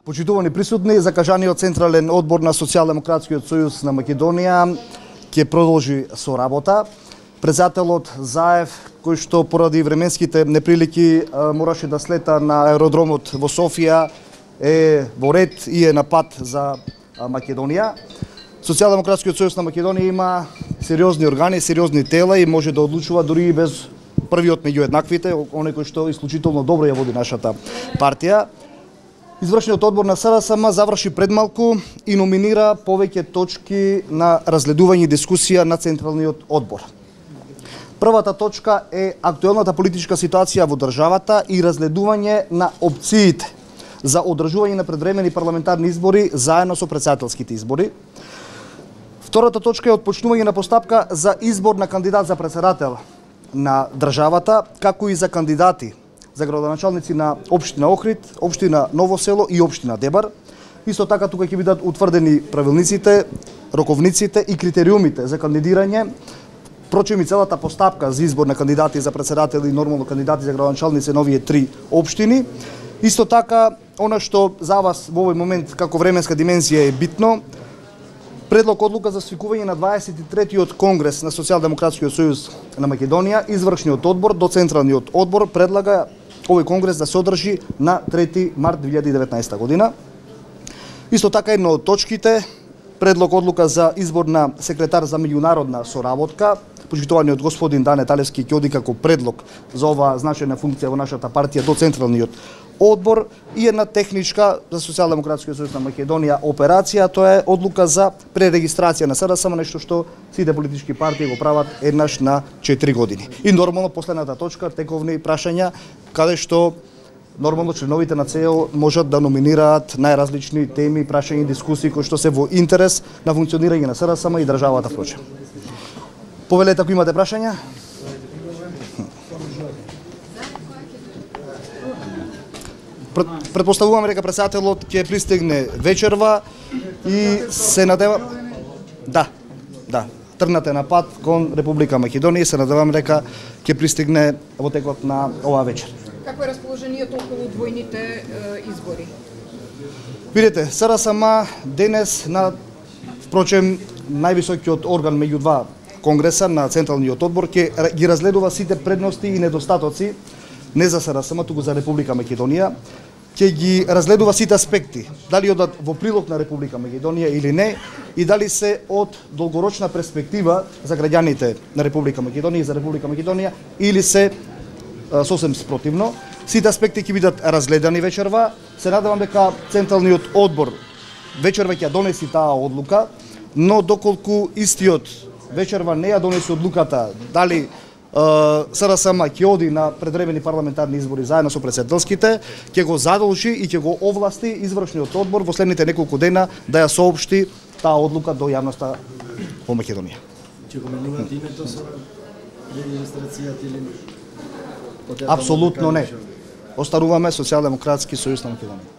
Почитувани присутни, закажаниот Централен одбор на Социјалдемократскиот сојуз на Македонија ќе продолжи со работа. Председателот Заев, кој што поради временските неприлики мораше да слета на аеродромот во Софија, е во ред и е на пат за Македонија. Социјалдемократскиот сојуз на Македонија има сериозни органи, сериозни тела и може да одлучува дури и без првиот меѓу еднаквите, оној кој што исклучително добро ја води нашата партија. Извршниот одбор на СДСМ заврши предмалку и номинира повеќе точки на разгледување и дискусија на Централниот одбор. Првата точка е актуелната политичка ситуација во државата и разгледување на опциите за одржување на предвремени парламентарни избори заедно со претседателските избори. Втората точка е отпочнување на постапка за избор на кандидат за претседател на државата, како и за кандидати за градоначалници на општина Охрид, општина Ново село и општина Дебар. Исто така тука ќе бидат утврдени правилниците, роковниците и критериумите за кандидирање, впрочем и целата постапка за избор на кандидати за претседател и нормално кандидати за градоначалници на овие три општини. Исто така, она што за вас во овој момент како временска димензија е битно, предлог одлука за свикување на 23-тиот конгрес на Социјалдемократскиот сојуз на Македонија, извршниот одбор до Централниот одбор предлага овој конгрес да се одржи на 3 март 2019 година. Исто така една од точките, предлог одлука за избор на секретар за меѓународна соработка, почитуваниот господин Дане Талевски ќе оди како предлог за оваа значајна функција во нашата партија до Централниот одбор, и една техничка за Социјалдемократскиот сојуз на Македонија операција, тоа е одлука за пререгистрација на СДСМ, нешто што сите политички партии го прават еднаш на 4 години. И нормално последната точка, тековни прашања, каде што нормално членовите на ЦЕО можат да номинираат најразлични теми, прашања и дискусии кои што се во интерес на функционирање на СДСМ и државата впрочем. Повелете ако имате прашања. Предпоставувам дека претседателот ќе пристигне вечерва и се надевам... Да, тргнате на пат кон Република Македонија и се надевам дека ќе пристигне во текот на оваа вечер. Какво е расположението околу двојните избори? Видите, СДСМ денес на, впрочем, највисокиот орган меѓу два конгреса на Централниот одбор ќе ги разгледува сите предности и недостатоци не за СДСМ, туку за Република Македонија, ќе ги разгледува сите аспекти, дали одат во прилог на Република Македонија или не, и дали се од долгорочна перспектива за граѓаните на Република Македонија и за Република Македонија, или се сосем спротивно. Сите аспекти ќе бидат разгледани вечерва. Се надевам дека Централниот одбор вечерва ќе донеси таа одлука, но доколку истиот вечерва не ја донеси одлуката дали СДСМ ќе оди на предвремени парламентарни избори заедно со претседателските, ќе го задолжи и ќе го овласти извршниот одбор во следните неколку дена да ја соопшти таа одлука до јавноста во Македонија. Ќе го менуваат името со регистрацијата или не? Апсолутно не. Остануваме Социјалдемократски сојуз на Македонија.